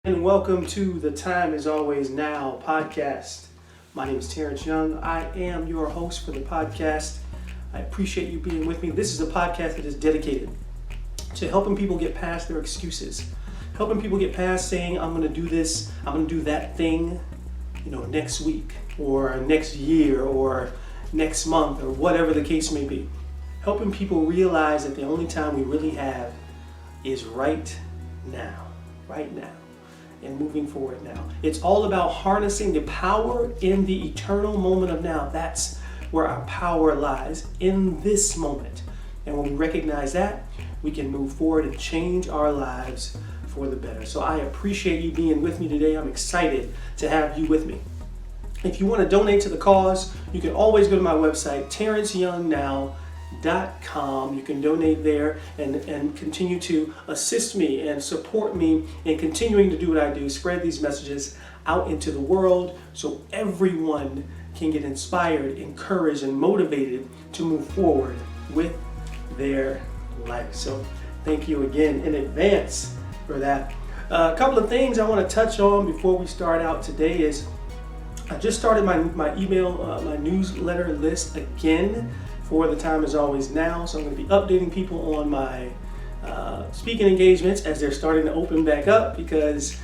And welcome to the Time Is Always Now podcast. My name is Terence Young. I am your host for the podcast. I appreciate you being with me. This is a podcast that is dedicated to helping people get past their excuses, helping people get past saying, I'm going to do this, I'm going to do that thing, next week or next year or next month or whatever the case may be. Helping people realize that the only time we really have is right now, and moving forward now. It's all about harnessing the power in the eternal moment of now. That's where our power lies, in this moment. And when we recognize that, we can move forward and change our lives for the better. So I appreciate you being with me today. I'm excited to have you with me. If you want to donate to the cause, you can always go to my website, TerenceYoungNow.com. You can donate there and continue to assist me and support me in continuing to do what I do, spread these messages out into the world so everyone can get inspired, encouraged, and motivated to move forward with their life. So thank you again in advance for that. A couple of things I want to touch on before we start out today is I just started my email, my newsletter list again for the Time Is Always Now. So I'm going to be updating people on my speaking engagements as they're starting to open back up, because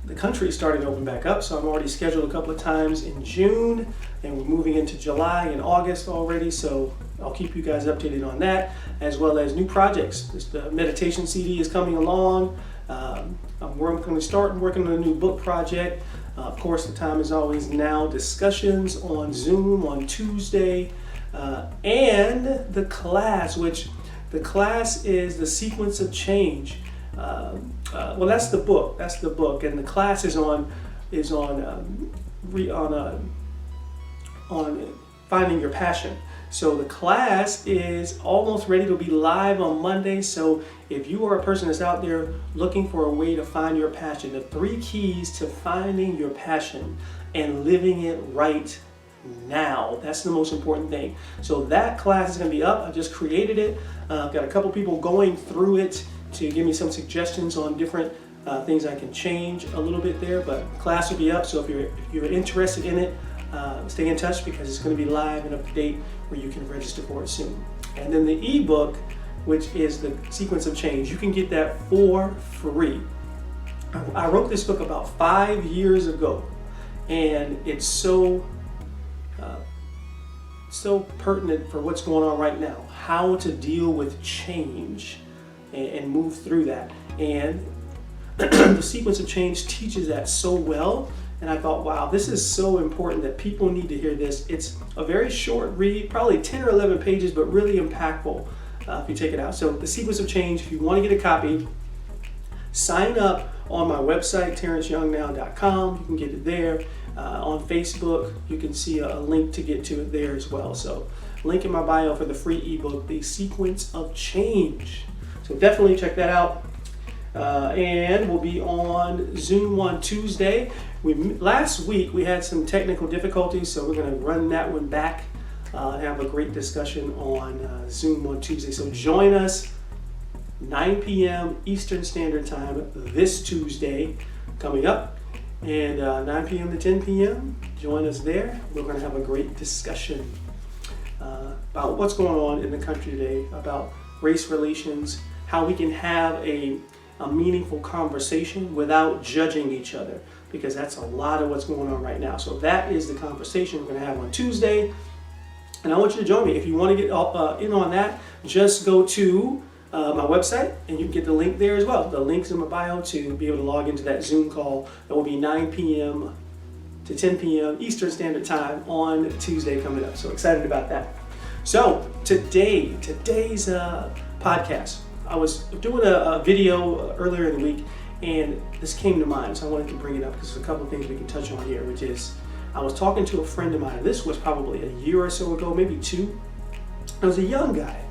the country is starting to open back up. So I'm already scheduled a couple of times in June, and we're moving into July and August already. So I'll keep you guys updated on that, as well as new projects. The meditation CD is coming along. I'm going to start working on a new book project. Of course, the Time Is Always Now discussions on Zoom on Tuesday. And the class, which the class is the sequence of change. That's the book, and the class is on finding your passion. So the class is almost ready to be live on Monday. So if you are a person that's out there looking for a way to find your passion, the 3 keys to finding your passion and living it right now. That's the most important thing. So that class is going to be up. I just created it. I've got a couple people going through it to give me some suggestions on different things I can change a little bit there. But the class will be up. So if you're interested in it, stay in touch, because it's going to be live and up to date where you can register for it soon. And then the ebook, which is the sequence of change, you can get that for free. I wrote this book about 5 years ago, and it's so pertinent for what's going on right now, how to deal with change and move through that. And the sequence of change teaches that so well. And I thought, wow, this is so important that people need to hear this. It's a very short read, probably 10 or 11 pages, but really impactful if you take it out. So the sequence of change, if you want to get a copy, sign up on my website, TerenceYoungNow.com. You can get it there. On Facebook, you can see a link to get to it there as well. So link in my bio for the free ebook, The Sequence of Change. So definitely check that out. And we'll be on Zoom on Tuesday. Last week we had some technical difficulties, so we're going to run that one back and have a great discussion on Zoom on Tuesday. So join us 9 p.m. Eastern Standard Time this Tuesday coming up. And 9 p.m. to 10 p.m., join us there. We're going to have a great discussion about what's going on in the country today, about race relations, how we can have a meaningful conversation without judging each other, because that's a lot of what's going on right now. So that is the conversation we're going to have on Tuesday. And I want you to join me. If you want to get in on that, just go to my website, and you can get the link there as well. The link's in my bio to be able to log into that Zoom call. That will be 9 p.m. to 10 p.m. Eastern Standard Time on Tuesday coming up. So excited about that. So today's podcast, I was doing a video earlier in the week, and this came to mind, so I wanted to bring it up because there's a couple of things we can touch on here, which is I was talking to a friend of mine. This was probably a year or so ago, maybe 2. I was a young guy.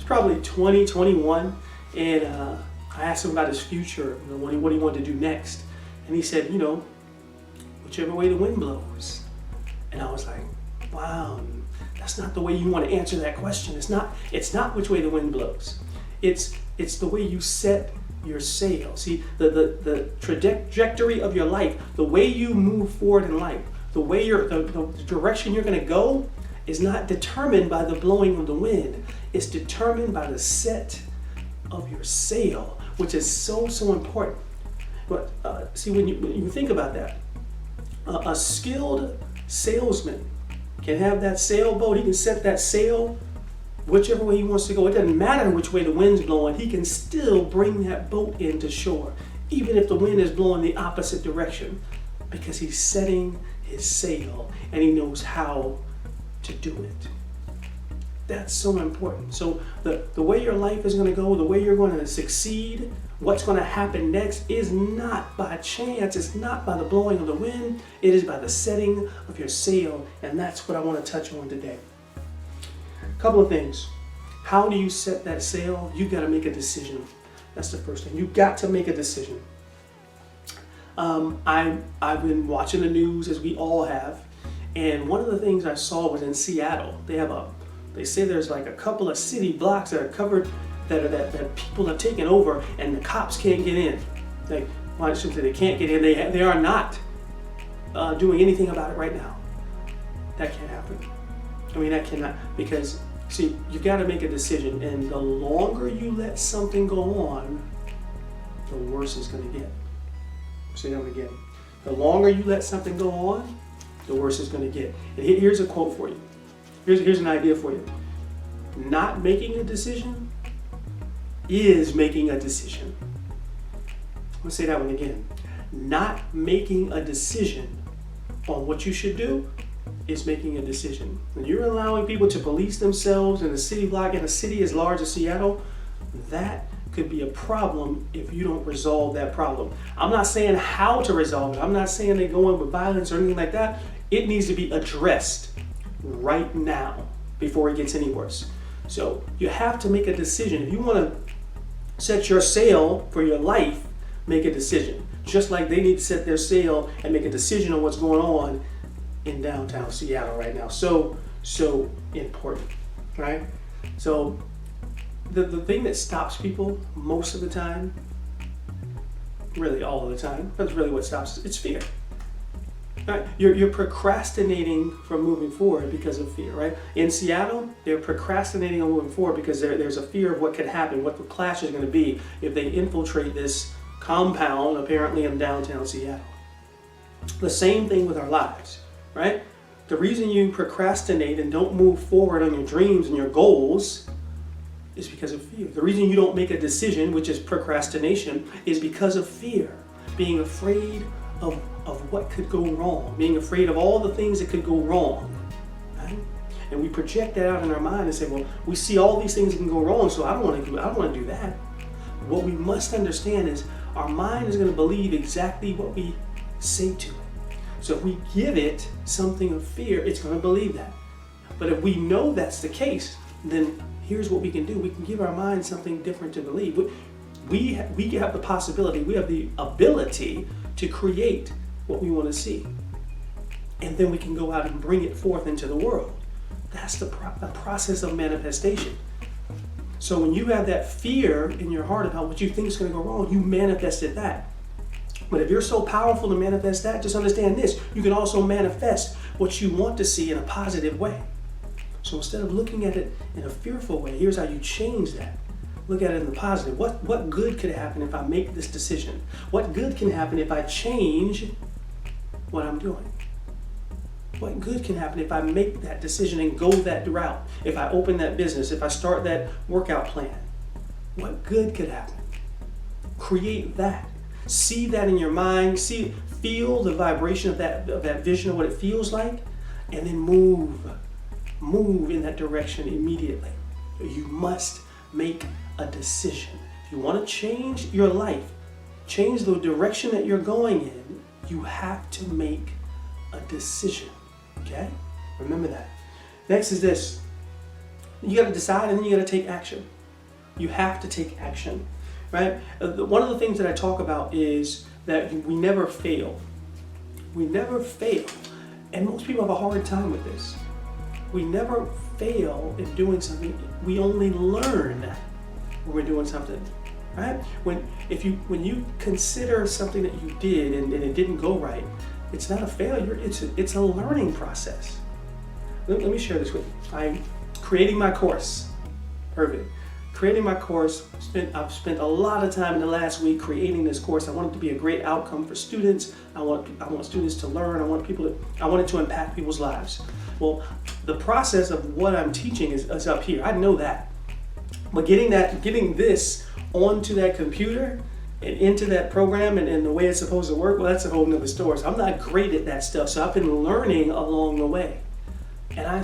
Probably 20, 21, and I asked him about his future, what he wanted to do next, and he said, whichever way the wind blows. And I was like, wow, that's not the way you want to answer that question. It's not which way the wind blows. It's the way you set your sale. See, the trajectory of your life, the way you move forward in life, the way the direction you're going to go is not determined by the blowing of the wind. It's determined by the set of your sail, which is so important. But see, when you think about that, a skilled salesman can have that sailboat. He can set that sail whichever way he wants to go. It doesn't matter which way the wind's blowing. He can still bring that boat into shore, even if the wind is blowing the opposite direction, because he's setting his sail and he knows how to do it. That's so important. So the way your life is going to go, the way you're going to succeed, what's going to happen next is not by chance. It's not by the blowing of the wind. It is by the setting of your sail. And that's what I want to touch on today. A couple of things. How do you set that sail? You got to make a decision. That's the first thing. You got to make a decision. I've been watching the news, as we all have, and one of the things I saw was in Seattle. They say there's like a couple of city blocks that are covered that people have taken over, and the cops can't get in. I shouldn't say they can't get in. They are not doing anything about it right now. That can't happen. I mean, that cannot, because see, you got to make a decision, and the longer you let something go on, the worse it's going to get. Say that again. The longer you let something go on, the worse it's going to get. And here's a quote for you. Here's an idea for you. Not making a decision is making a decision. I'm going to say that one again. Not making a decision on what you should do is making a decision. When you're allowing people to police themselves in a city block in a city as large as Seattle, that could be a problem if you don't resolve that problem. I'm not saying how to resolve it. I'm not saying they go in with violence or anything like that. It needs to be addressed right now before it gets any worse. So you have to make a decision. If you want to set your sail for your life, make a decision. Just like they need to set their sail and make a decision on what's going on in downtown Seattle right now. So important, right? So the thing that stops people most of the time, really all of the time, that's really what stops, it's fear. Right? You're procrastinating from moving forward because of fear, right? In Seattle, they're procrastinating on moving forward because there's a fear of what could happen, what the clash is going to be if they infiltrate this compound, apparently in downtown Seattle. The same thing with our lives, right? The reason you procrastinate and don't move forward on your dreams and your goals is because of fear. The reason you don't make a decision, which is procrastination, is because of fear. Being afraid of what could go wrong, being afraid of all the things that could go wrong, right? And we project that out in our mind and say, well, we see all these things that can go wrong, so I don't want to do that. What we must understand is our mind is going to believe exactly what we say to it. So if we give it something of fear, it's going to believe that. But if we know that's the case, then here's what we can do. We can give our mind something different to believe. We have the possibility, we have the ability to create what we want to see. And then we can go out and bring it forth into the world. That's the process of manifestation. So when you have that fear in your heart about what you think is going to go wrong, you manifested that. But if you're so powerful to manifest that, just understand this. You can also manifest what you want to see in a positive way. So instead of looking at it in a fearful way, here's how you change that. Look at it in the positive. What good could happen if I make this decision? What good can happen if I change what I'm doing? What good can happen if I make that decision and go that route? If I open that business, if I start that workout plan? What good could happen? Create that. See that in your mind. Feel the vibration of that vision of what it feels like, and then move in that direction immediately. You must make a decision. If you want to change your life, change the direction that you're going in, you have to make a decision. Okay? Remember that. Next is this. You got to decide, and then you got to take action. You have to take action, right? One of the things that I talk about is that we never fail. We never fail. And most people have a hard time with this. We never fail in doing something. We only learn when we're doing something. right? When you consider something that you did and it didn't go right, it's not a failure, it's a learning process. Let me share this with you. I'm creating my course. Perfect. Creating my course. I've spent a lot of time in the last week creating this course. I want it to be a great outcome for students. I want students to learn. I want it to impact people's lives. Well, the process of what I'm teaching is up here. I know that. But getting this onto that computer and into that program and the way it's supposed to work, well, that's a whole nother story. So I'm not great at that stuff. So I've been learning along the way. And I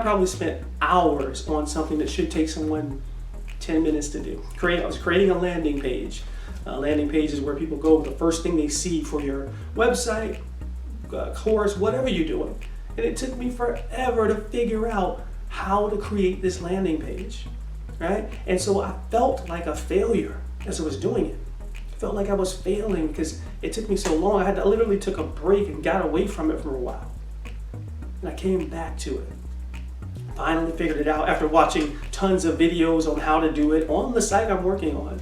probably spent hours on something that should take someone 10 minutes to do. I was creating a landing page. A landing page is where people go, the first thing they see for your website, course, whatever you're doing. And it took me forever to figure out how to create this landing page, right? And so I felt like a failure as I was doing it. I felt like I was failing because it took me so long. I literally took a break and got away from it for a while. And I came back to it. Finally figured it out after watching tons of videos on how to do it on the site I'm working on.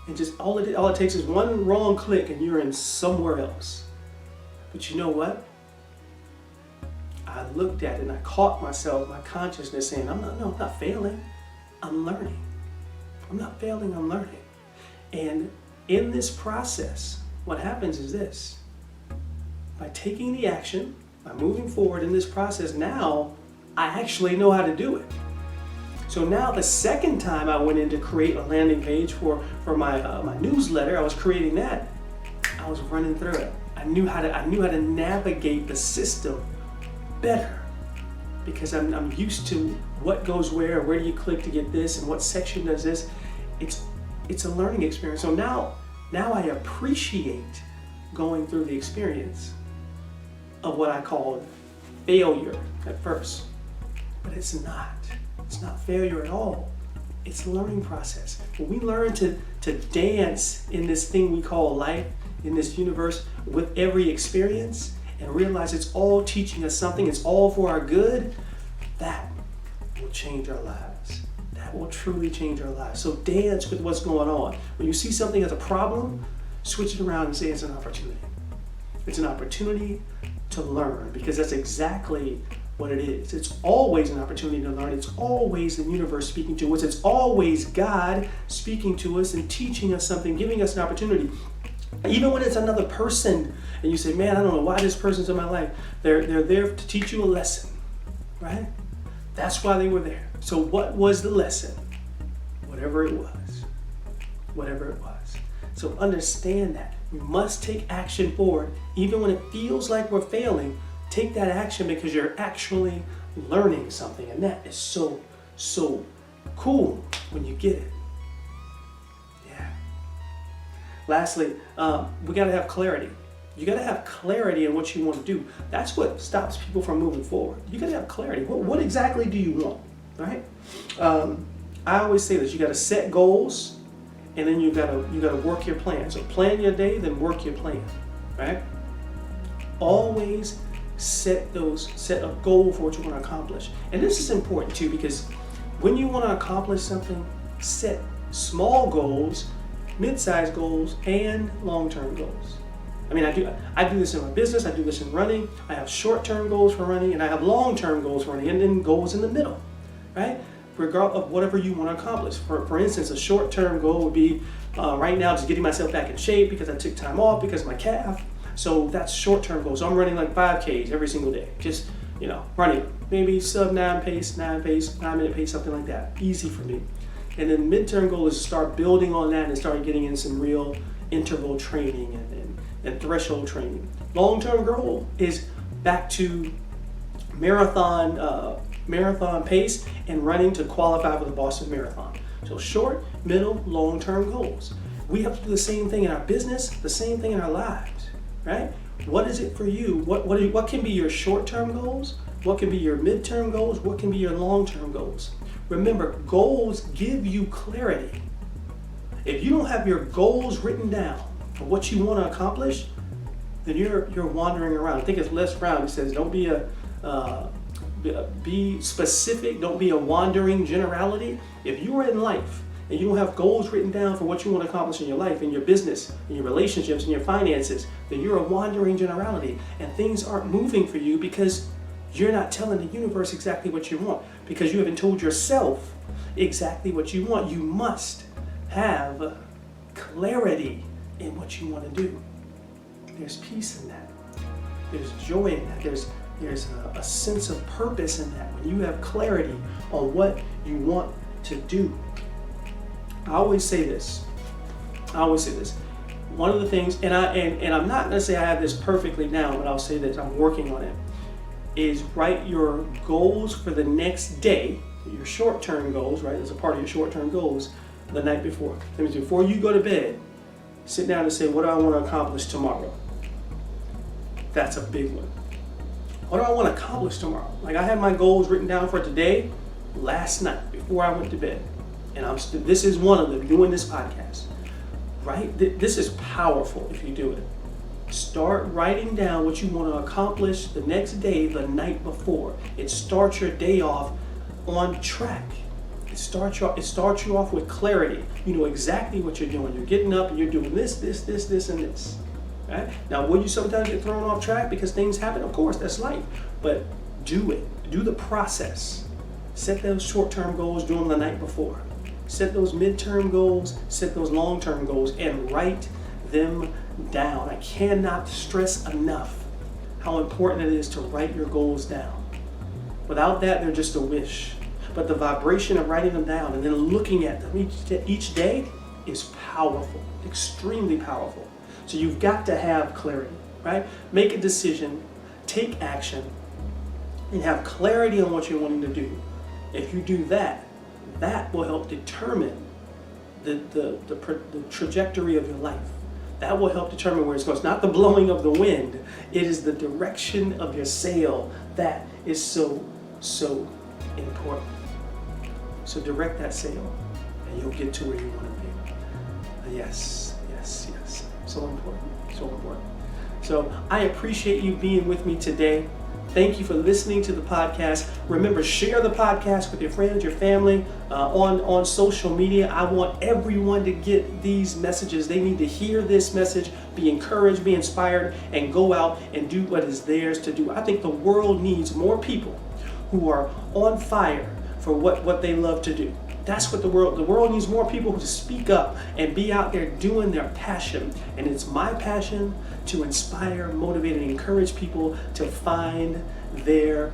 And just all it takes is one wrong click and you're in somewhere else. But you know what? I looked at it and I caught myself, my consciousness saying, I'm not failing, I'm learning. I'm not failing, I'm learning. And in this process, what happens is this. By taking the action, by moving forward in this process, now I actually know how to do it. So now the second time I went in to create a landing page for my newsletter, I was creating that, I was running through it. I knew how to navigate the system better because I'm used to what goes where do you click to get this, and what section does this. It's a learning experience. So now I appreciate going through the experience of what I called failure at first. But it's not failure at all. It's a learning process. When we learn to dance in this thing we call life, in this universe, with every experience, and realize it's all teaching us something, it's all for our good, that will change our lives. That will truly change our lives. So dance with what's going on. When you see something as a problem, switch it around and say it's an opportunity. It's an opportunity to learn, because that's exactly what it is. It's always an opportunity to learn. It's always the universe speaking to us. It's always God speaking to us and teaching us something, giving us an opportunity. Even when it's another person and you say, man, I don't know why this person's in my life. They're there to teach you a lesson, right? That's why they were there. So what was the lesson? Whatever it was. Whatever it was. So understand that. We must take action forward. Even when it feels like we're failing, take that action because you're actually learning something. And that is so, so cool when you get it. Yeah. Lastly, we got to have clarity. You got to have clarity in what you want to do. That's what stops people from moving forward. You got to have clarity. What exactly do you want, right? I always say this. You got to set goals, and then you got to work your plan. So plan your day, then work your plan, right? Always set a goal for what you want to accomplish. And this is important too, because when you want to accomplish something, set small goals, mid-sized goals, and long-term goals. I mean, I do this in my business, I do this in running. I have short-term goals for running, and I have long-term goals for running, and then goals in the middle, right? Regardless of whatever you want to accomplish. For instance, a short-term goal would be right now just getting myself back in shape because I took time off because of my calf. So that's short-term goals. So I'm running like 5Ks every single day. Just, running. Maybe sub 9 minute pace, something like that. Easy for me. And then midterm goal is to start building on that and start getting in some real interval training and threshold training. Long-term goal is back to marathon pace and running to qualify for the Boston Marathon. So short, middle, long-term goals. We have to do the same thing in our business, the same thing in our lives, right? What is it for you? What can be your short-term goals? What can be your midterm goals? What can be your long-term goals? Remember, goals give you clarity. If you don't have your goals written down for what you want to accomplish, then you're wandering around. I think it's Les Brown. He says, "Don't be specific. Don't be a wandering generality." If you are in life and you don't have goals written down for what you want to accomplish in your life, in your business, in your relationships, in your finances, then you're a wandering generality and things aren't moving for you because you're not telling the universe exactly what you want, because you haven't told yourself exactly what you want. You must have clarity in what you want to do. There's peace in that. There's joy in that. There's a sense of purpose in that when you have clarity on what you want to do. I always say this. One of the things, and I'm not going to say I have this perfectly now, but I'll say this, I'm working on it, is write your goals for the next day, your short-term goals, right? As a part of your short-term goals, the night before. That means before you go to bed, sit down and say, what do I want to accomplish tomorrow? That's a big one. What do I want to accomplish tomorrow? Like, I had my goals written down for today last night before I went to bed. And this is one of them, doing this podcast. Right? This is powerful if you do it. Start writing down what you want to accomplish the next day, the night before. It starts your day off on track. It starts you off with clarity. You know exactly what you're doing. You're getting up and you're doing this, and this. Right? Now, will you sometimes get thrown off track because things happen? Of course, that's life. But do it. Do the process. Set those short-term goals, do them the night before. Set those midterm goals, set those long-term goals, and write them down. I cannot stress enough how important it is to write your goals down. Without that, they're just a wish. But the vibration of writing them down and then looking at them each day is powerful, extremely powerful. So you've got to have clarity, right? Make a decision, take action, and have clarity on what you're wanting to do. If you do that, that will help determine the trajectory of your life. That will help determine where it's going. It's not the blowing of the wind. It is the direction of your sail that is so important. So direct that sail and you'll get to where you want to be. Yes. So important. So I appreciate you being with me today. Thank you for listening to the podcast. Remember, share the podcast with your friends, your family, on social media. I want everyone to get these messages. They need to hear this message, be encouraged, be inspired, and go out and do what is theirs to do. I think the world needs more people who are on fire for what they love to do. That's what the world needs, more people who speak up and be out there doing their passion. And it's my passion to inspire, motivate, and encourage people to find their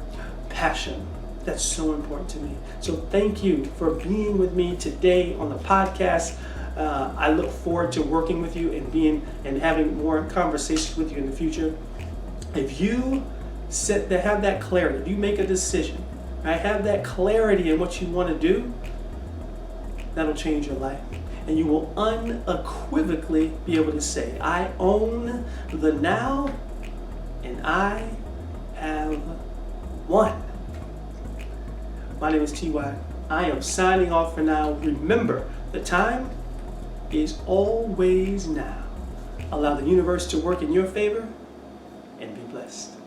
passion. That's so important to me. So thank you for being with me today on the podcast. I look forward to working with you and having more conversations with you in the future. If you have that clarity, if you make a decision, right, have that clarity in what you want to do, that'll change your life. And you will unequivocally be able to say, I own the now and I have won. My name is T.Y. I am signing off for now. Remember, the time is always now. Allow the universe to work in your favor and be blessed.